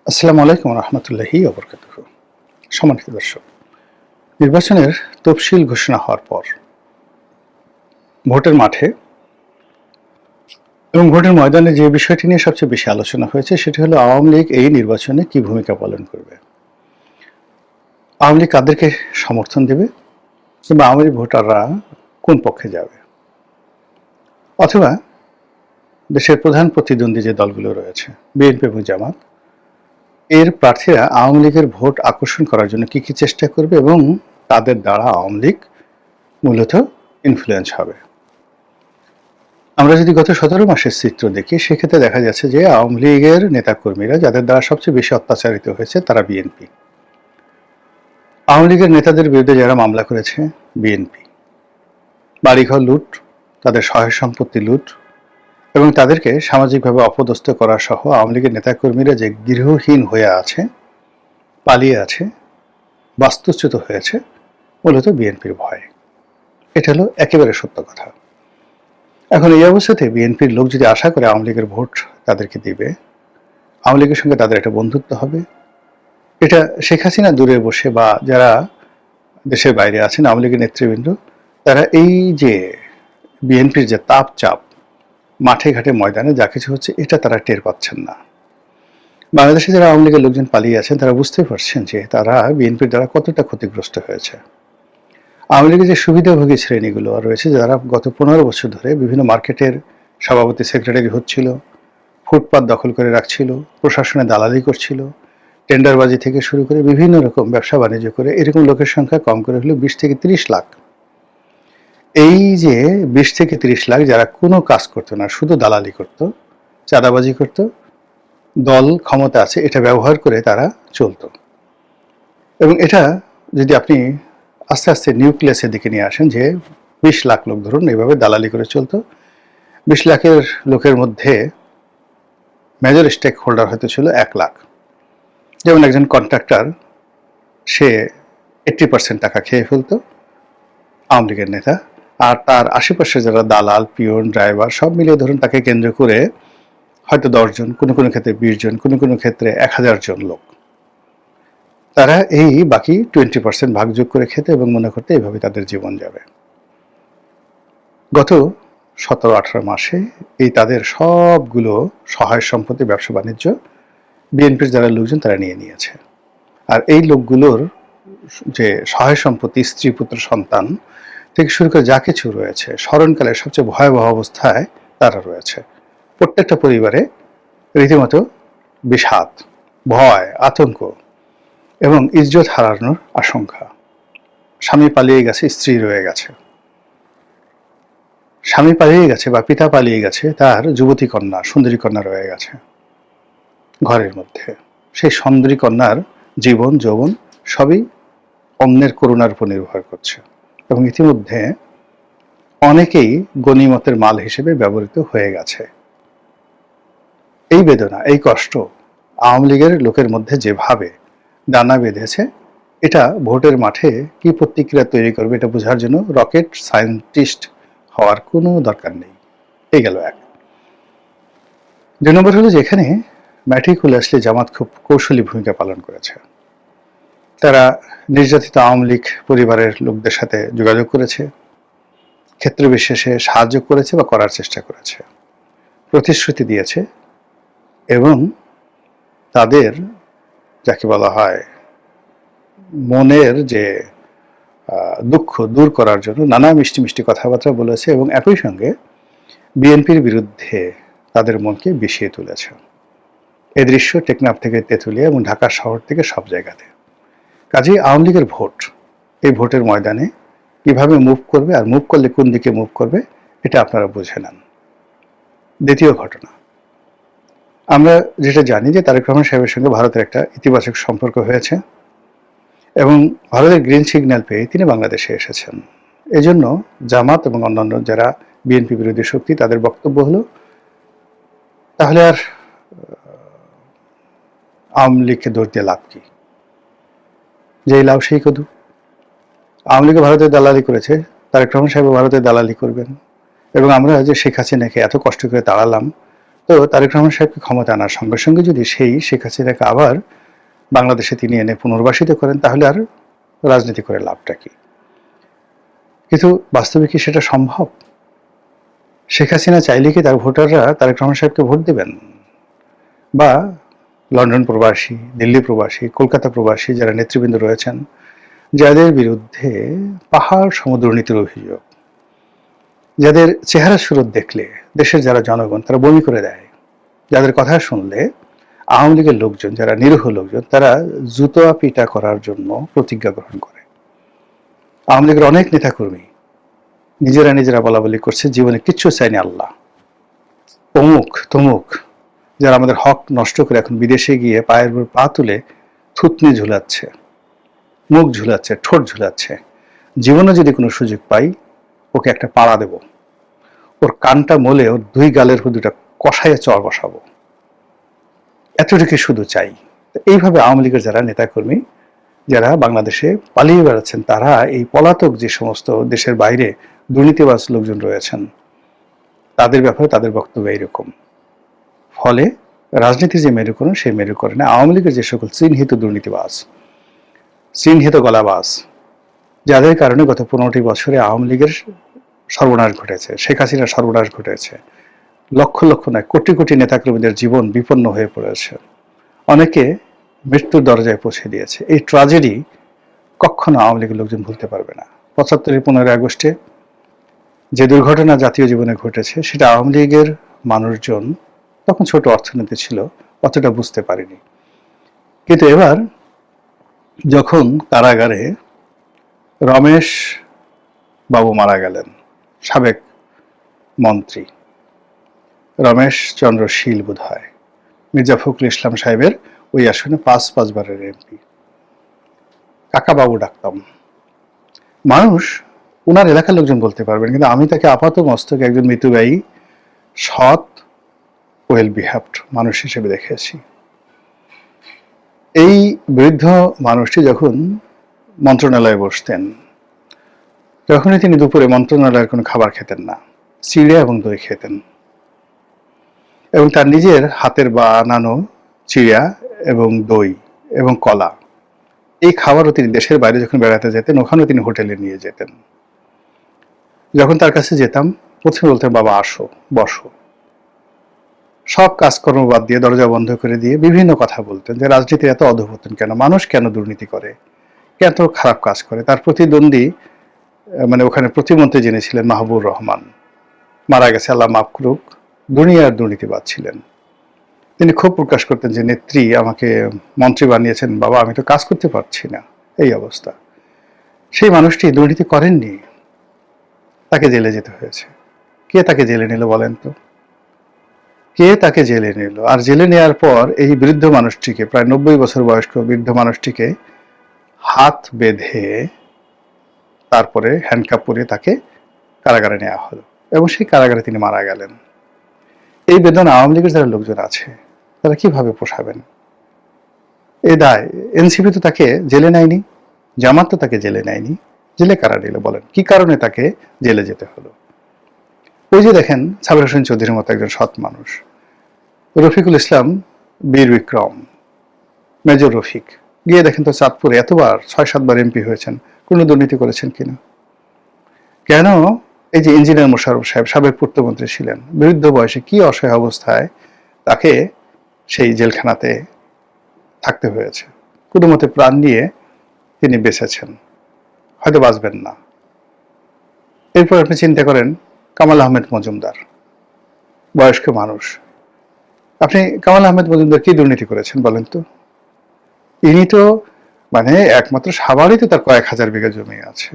আসসালামু আলাইকুম রহমতুল্লাহি ওবরকাতুহু। সম্মানিত দর্শক, নির্বাচনের তফসিল ঘোষণা হওয়ার পর ভোটের মাঠে এবং ভোটের ময়দানে যে বিষয়টি নিয়ে সবচেয়ে বেশি আলোচনা হয়েছে সেটি হলো আওয়ামী লীগ এই নির্বাচনে কি ভূমিকা পালন করবে, আওয়ামী লীগ কাদেরকে সমর্থন দেবে, কিংবা আওয়ামী লীগ ভোটাররা কোন পক্ষে যাবে, অথবা দেশের প্রধান প্রতিদ্বন্দ্বী যে দলগুলো রয়েছে বিএনপি এবং জামাত, এর প্রার্থীরা আওয়ামী লীগের ভোট আকর্ষণ করার জন্য কি কি চেষ্টা করবে এবং তাদের দ্বারা আওয়ামী লীগ মূলত ইনফ্লুয়েন্স হবে। আমরা যদি গত 17 মাসের চিত্র দেখি, সেক্ষেত্রে দেখা যাচ্ছে যে আওয়ামী লীগের নেতাকর্মীরা যাদের দ্বারা সবচেয়ে বেশি অত্যাচারিত হয়েছে তারা বিএনপি। আওয়ামী লীগের নেতাদের বিরুদ্ধে যারা মামলা করেছে বিএনপি, বাড়িঘর লুট, তাদের সহায় সম্পত্তি লুট এবং তাদেরকে সামাজিকভাবে অপদস্থ করা সহ আওয়ামী লীগের নেতাকর্মীরা যে গৃহহীন হয়ে আছে, পালিয়ে আছে, বাস্তুচ্যুত হয়েছে মূলত বিএনপির ভয়ে। এটা হলো একেবারে সত্য কথা। এখন এই অবস্থাতে বিএনপির লোক যদি আশা করে আওয়ামী লীগের ভোট তাদেরকে দিবে, আওয়ামী লীগের সঙ্গে তাদের একটা বন্ধুত্ব হবে, এটা শেখ হাসিনা দূরে বসে বা যারা দেশের বাইরে আছেন আওয়ামী লীগের নেতৃবৃন্দ, তারা এই যে বিএনপির যে তাপ চাপ মাঠে ঘাটে ময়দানে যা কিছু হচ্ছে এটা তারা টের পাচ্ছেন না। বাংলাদেশে যারা আওয়ামী লীগের লোকজন পালিয়ে আছেন তারা বুঝতে পারছেন যে তারা বিএনপির দ্বারা কতটা ক্ষতিগ্রস্ত হয়েছে। আওয়ামী লীগের যে সুবিধাভোগী শ্রেণীগুলো রয়েছে যারা গত 15 বছর ধরে বিভিন্ন মার্কেটের সভাপতি সেক্রেটারি হচ্ছিল, ফুটপাত দখল করে রাখছিল, প্রশাসনে দালালি করছিল, টেন্ডারবাজি থেকে শুরু করে বিভিন্ন রকম ব্যবসা বাণিজ্য করে, এরকম লোকের সংখ্যা কম করে হলো 20 থেকে 30 লাখ। এই যে 20 থেকে 30 লাখ যারা কোনো কাজ করতো না, শুধু দালালি করত, চাঁদাবাজি করত, দল ক্ষমতা আছে এটা ব্যবহার করে তারা চলতো। এবং এটা যদি আপনি আস্তে আস্তে নিউক্লিয়াসের দিকে নিয়ে আসেন যে 20 লাখ লোক ধরুন এইভাবে দালালি করে চলতো, 20 লাখের লোকের মধ্যে মেজর স্টেক হোল্ডার হয়তো ছিল 1 লাখ। যেমন একজন কন্ট্রাক্টর, সে 80% টাকা খেয়ে ফেলতো আওয়ামী লীগের নেতা, আর তার আশেপাশে যারা দালাল, পিয়ন, ড্রাইভার সব মিলিয়ে ধরুন তাকে কেন্দ্র করে হয়তো 10 জন, কোনো কোনো ক্ষেত্রে 20 জন, কোনো কোনো ক্ষেত্রে 1000 জন লোক, তারা এই বাকি 20% ভাগযোগ করে খেতে এবং মনে করতে এইভাবে তাদের জীবন যাবে। গত 17-18 মাসে এই তাদের সবগুলো সহায় সম্পত্তি, ব্যবসা বাণিজ্য বিএনপির যারা লোকজন তারা নিয়ে নিয়েছে। আর এই লোকগুলোর যে সহায় সম্পত্তি, স্ত্রী, পুত্র, সন্তান থেকে শুরু করে যা কিছু রয়েছে, স্মরণকালের সবচেয়ে ভয়াবহ অবস্থায় তারা রয়েছে। প্রত্যেকটা পরিবারে রীতিমতো বিষাদ, ভয়, আতঙ্ক এবং ইজ্জত হারানোর আশঙ্কা। স্বামী পালিয়ে গেছে, স্ত্রী রয়ে গেছে, স্বামী পালিয়ে গেছে বা পিতা পালিয়ে গেছে, তার যুবতী কন্যা, সুন্দরী কন্যা রয়ে গেছে ঘরের মধ্যে। সেই সুন্দরী কন্যার জীবন যৌবন সবই অন্যের করুণার উপর নির্ভর করছে এবং ইতিমধ্যে অনেকেই গনিমতের মাল হিসেবে ব্যবহৃত হয়ে গেছে। এই বেদনা, এই কষ্ট আওয়ামী লীগের লোকের মধ্যে যেভাবে ডানা বেঁধেছে, এটা ভোটের মাঠে কি প্রতিক্রিয়া তৈরি করবে এটা বোঝার জন্য রকেট সায়েন্টিস্ট হওয়ার কোনো দরকার নেই। এই গেল এক। 2 নম্বর হলো যে এখানে ম্যাটিকুলাসলি জামাত খুব কৌশলী ভূমিকা পালন করেছে। তারা নির্যাতিত আওয়ামী লীগ পরিবারের লোকদের সাথে যোগাযোগ করেছে, ক্ষেত্র বিশেষে সাহায্য করেছে বা করার চেষ্টা করেছে, প্রতিশ্রুতি দিয়েছে এবং তাদের যাকে বলা হয় মনের যে দুঃখ দূর করার জন্য নানা মিষ্টি মিষ্টি কথাবার্তা বলেছে এবং একই সঙ্গে বিএনপির বিরুদ্ধে তাদের মনকে বিষিয়ে তুলেছে। এই দৃশ্য টেকনাফ থেকে তেঁতুলিয়া এবং ঢাকা শহর থেকে সব জায়গাতে। কাজেই আওয়ামী লীগের ভোট, এই ভোটের ময়দানে কিভাবে মুভ করবে আর মুভ করলে কোন দিকে মুভ করবে এটা আপনারা বুঝে নেন। দ্বিতীয় ঘটনা, আমরা যেটা জানি যে তারেক রহমান সাহেবের সঙ্গে ভারতের একটা ইতিবাচক সম্পর্ক হয়েছে এবং ভারতের গ্রিন সিগন্যাল পেয়ে তিনি বাংলাদেশে এসেছেন। এজন্য জামাত এবং অন্যান্য যারা বিএনপি বিরোধী শক্তি, তাদের বক্তব্য হলো তাহলে আর আওয়ামী লীগকে দোষ দিয়ে লাভ কি, যেই লাভ সেই কদু। আওয়ামী লীগে ভারতের দালালি করেছে, তারেক রহমান সাহেব ভারতের দালালি করবেন এবং আমরা যে শেখ হাসিনাকে এত কষ্ট করে তাড়ালাম, তো তারেক রহমান সাহেবকে ক্ষমতা আনার সঙ্গে সঙ্গে যদি সেই শেখ হাসিনাকে আবার বাংলাদেশে তিনি এনে পুনর্বাসিত করেন, তাহলে আর রাজনীতি করে লাভটা কি? কিন্তু বাস্তবে কি সেটা সম্ভব? শেখ হাসিনা চাইলে কি তার ভোটাররা তারেক রহমান সাহেবকে ভোট দেবেন? বা লন্ডন প্রবাসী, দিল্লি প্রবাসী, কলকাতা প্রবাসী যারা নেতৃবৃন্দ রয়েছেন, যাদের বিরুদ্ধে পাহাড় সম দুর্নীতির অভিযোগ, যাদের চেহারা সুরত দেখলে দেশের যারা জনগণ তারা বমি করে দেয়, যাদের কথা শুনলে আওয়ামী লীগের লোকজন, যারা নিরীহ লোকজন, তারা জুতোয়া পিটা করার জন্য প্রতিজ্ঞা গ্রহণ করে। আওয়ামী লীগের অনেক নেতাকর্মী নিজেরা বলা বলি করছে জীবনে কিচ্ছু চায়নি আল্লাহ, অমুক তমুক, যারা আমাদের হক নষ্ট করে এখন বিদেশে গিয়ে পায়ের উপর পা তুলে থুতনি ঝুলাচ্ছে, মুখ ঝুলাচ্ছে, ঠোঁট ঝুলাচ্ছে। জীবনে যদি কোনো সুযোগ পাই ওকে একটা পাড়া দেব, ওর কানটা মলে ওর দুই গালের উপর দুটা কষাইয়ে চর বসাবো, এতটুকু শুধু চাই। এইভাবে আওয়ামী লীগের যারা নেতাকর্মী, যারা বাংলাদেশে পালিয়ে বেড়াচ্ছেন, তারা এই পলাতক যে সমস্ত দেশের বাইরে দুর্নীতিবাজ লোকজন রয়েছেন, তাদের ব্যাপারে তাদের বক্তব্য এইরকম। ফলে রাজনীতির যে মেরুকরণ, সেই মেরুকরণে আওয়ামী লীগের যে সকল চিহ্নিত দুর্নীতিবাজ, চিহ্নিত গলাবাজ, যাদের কারণে গত 15টি বছরে আওয়ামী লীগের সর্বনাশ ঘটেছে, শেখ হাসিনার সর্বনাশ ঘটেছে, লক্ষ লক্ষ নয় কোটি কোটি নেতাকর্মীদের জীবন বিপন্ন হয়ে পড়েছে, অনেকে মৃত্যুর দরজায় পৌঁছে দিয়েছে। এই ট্র্যাজেডি কখনো আওয়ামী লীগের লোকজন ভুলতে পারবে না। 75 15 আগস্টে যে দুর্ঘটনা জাতীয় জীবনে ঘটেছে, সেটা আওয়ামী লীগের মানুষজন, তখন ছোট অর্থনীতি ছিল, অতটা বুঝতে পারেনি। কিন্তু এবার যখন কারাগারে রমেশ বাবু মারা গেলেন, সাবেক মন্ত্রী রমেশ চন্দ্র শীল বোধ হয়, মির্জা ফখরুল ইসলাম সাহেবের ওই আসনে 5 বারের এমপি, কাকা বাবু ডাকতাম। মানুষ ওনার এলাকার লোকজন বলতে পারবেন, কিন্তু আমি তাকে আপাত মস্তকে একজন মিতব্যয়ী, সৎ, ওয়েল বিহেভড মানুষ হিসেবে দেখেছি। এই বৃদ্ধ মানুষটি যখন মন্ত্রণালয়ে বসতেন, তখনই তিনি দুপুরে মন্ত্রণালয়ের কোনো খাবার খেতেন না, চিড়ে এবং দই খেতেন, এবং তার নিজের হাতের বানানো চিড়া এবং দই এবং কলা, এই খাবারও তিনি দেশের বাইরে যখন বেড়াতে যেতেন, ওখানেও তিনি হোটেলে নিয়ে যেতেন। যখন তার কাছে যেতাম, প্রথমে বলতেন, বাবা আসো, বসো। সব কাজকর্ম বাদ দিয়ে, দরজা বন্ধ করে দিয়ে বিভিন্ন কথা বলতেন, যে রাজনীতির এত অধঃপতন কেন, মানুষ কেন দুর্নীতি করে, কেন খারাপ কাজ করে। তার প্রতিদ্বন্দ্বী, মানে ওখানে প্রতিমন্ত্রী যিনি ছিলেন মাহবুবুর রহমান, মারা গেছে, আল্লাহ মাফ করুক, দুনিয়ার দুর্নীতিবাদ ছিলেন। তিনি খুব প্রকাশ করতেন যে নেত্রী আমাকে মন্ত্রী বানিয়েছেন, বাবা আমি তো কাজ করতে পারছি না, এই অবস্থা। সেই মানুষটি দুর্নীতি করেননি, তাকে জেলে যেতে হয়েছে। কে তাকে জেলে নিল বলেন তো? কে তাকে জেলে নিল? আর জেলে নেওয়ার পর এই বৃদ্ধ মানুষটিকে, প্রায় 90 বছর বয়স্ক বৃদ্ধ মানুষটিকে হাত বেঁধে তারপরে হ্যান্ডকাপ পরিয়ে তাকে কারাগারে নেওয়া হলো, এবং সেই কারাগারে তিনি মারা গেলেন। এই বেদনা আওয়ামী লীগের যারা লোকজন আছে, তারা কিভাবে পোষাবেন? এই দায় এনসিপি তো তাকে জেলে নেয়নি, জামাত তো তাকে জেলে নেয়নি, জেলে কারা নিল বলেন? কি কারণে তাকে জেলে যেতে হলো? ওই যে দেখেন, সাবির হোসেন চৌধুরীর মতো একজন সৎ মানুষ, রফিকুল ইসলাম, বীর বিক্রম, মেজর রফিক, গিয়ে দেখেন তো চাঁদপুরে এতবার 6-7 বার এমপি হয়েছেন, কোনো দুর্নীতি করেছেন কিনা? কেন এই যে ইঞ্জিনিয়ার মোশাররফ সাহেব, সাবেক পূর্তমন্ত্রী ছিলেন, বৃদ্ধ বয়সে কি অসহায় অবস্থায় তাকে সেই জেলখানাতে থাকতে হয়েছে, কোনো মতে প্রাণ নিয়ে তিনি বেঁচেছেন, হয়তো বাঁচবেন না। এরপর আপনি চিন্তা করেন কামাল আহমেদ মজুমদার, বয়স্ক মানুষ, আপনি কামাল আহমেদ মজুমদার কি দুর্নীতি করেছেন বলেন তো? ইনি তো মানে একমাত্র সাভারেই তো তার কয়েক হাজার বিঘা জমি আছে,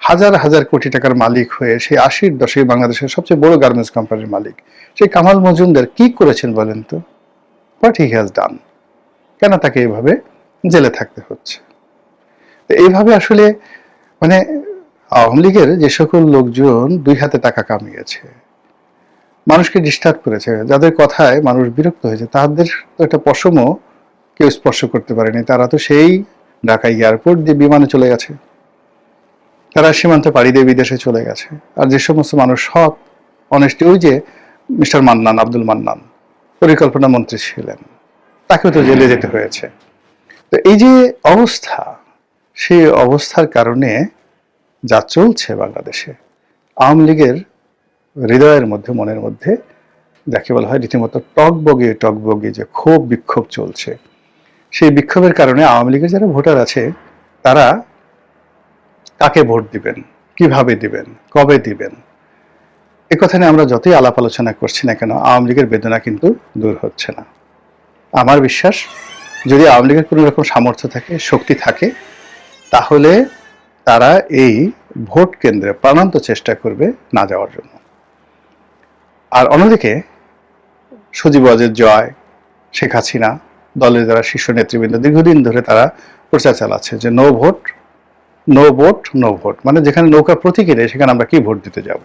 হাজার হাজার কোটি টাকার মালিক হয়ে সেই 80-র দশকে বাংলাদেশের সবচেয়ে বড় গার্মেন্টস কোম্পানির মালিক সেই কামাল মজুমদার কি করেছেন বলেন তো? What he has done? কেন তাকে এইভাবে জেলে থাকতে হচ্ছে? এইভাবে আসলে মানে আওয়ামী লীগের যে সকল লোকজন দুই হাতে টাকা কামিয়েছে, মানুষকে ডিস্টার্ব করেছে, যাদের কথায় মানুষ বিরক্ত হয়েছে, তাদের তো একটা পশমও কেউ স্পর্শ করতে পারেনি। তারা তো সেই ঢাকা এয়ারপোর্ট দিয়ে বিমানে চলে গেছে, তারা সীমান্ত পাড়ি দিয়ে বিদেশে চলে গেছে। আর যে সমস্ত মানুষ সৎ, অনেস্টি, ওই যে মিস্টার মান্নান, আব্দুল মান্নান, পরিকল্পনা মন্ত্রী ছিলেন, তাকেও তো জেলে যেতে হয়েছে। তো এই যে অবস্থা, সেই অবস্থার কারণে যা চলছে বাংলাদেশে, আওয়ামী লীগের হৃদয়ের মধ্যে, মনের মধ্যে যাকে বলা হয় রীতিমতো টকবগে যে ক্ষোভ বিক্ষোভ চলছে, সেই বিক্ষোভের কারণে আওয়ামী লীগের যারা ভোটার আছে তারা কাকে ভোট দিবেন, কিভাবে দিবেন, কবে দিবেন, এ কথা নিয়ে আমরা যতই আলাপ আলোচনা করছি না কেন, আওয়ামী লীগের বেদনা কিন্তু দূর হচ্ছে না। আমার বিশ্বাস, যদি আওয়ামী লীগের কোনো রকম সামর্থ্য থাকে, শক্তি থাকে, তাহলে তারা এই ভোট কেন্দ্রে প্রাণান্ত চেষ্টা করবে না যাওয়ার জন্য। আর অন্যদিকে সজীব ওয়াজেদ জয়, শেখ হাসিনা, দলের যারা শীর্ষ নেতৃবৃন্দ দীর্ঘদিন ধরে তারা প্রচার চালাচ্ছে যে no vote, no vote, no vote, মানে যেখানে নৌকা প্রতীকী নেই সেখানে আমরা কি ভোট দিতে যাব,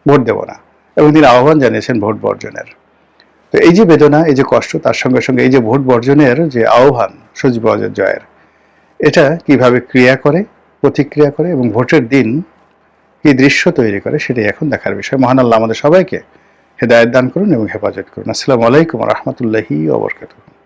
ভোট দেব না। এবং তিনি আহ্বান জানিয়েছেন ভোট বর্জনের। তো এই যে বেদনা, এই যে কষ্ট, তার সঙ্গে সঙ্গে এই যে ভোট বর্জনের যে আহ্বান সজীব ওয়াজেদ জয়ের, এটা কিভাবে ক্রিয়া করে, প্রতিক্রিয়া করে এবং ভোটের দিন কি দৃশ্য তৈরি করে, সেটাই এখন দেখার বিষয়। মহান আল্লাহ আমাদের সবাইকে হেদায়েত দান করুন এবং হেফাজত করুন। আসসালামু আলাইকুম ওয়া রাহমাতুল্লাহি ওয়া বারাকাতুহু।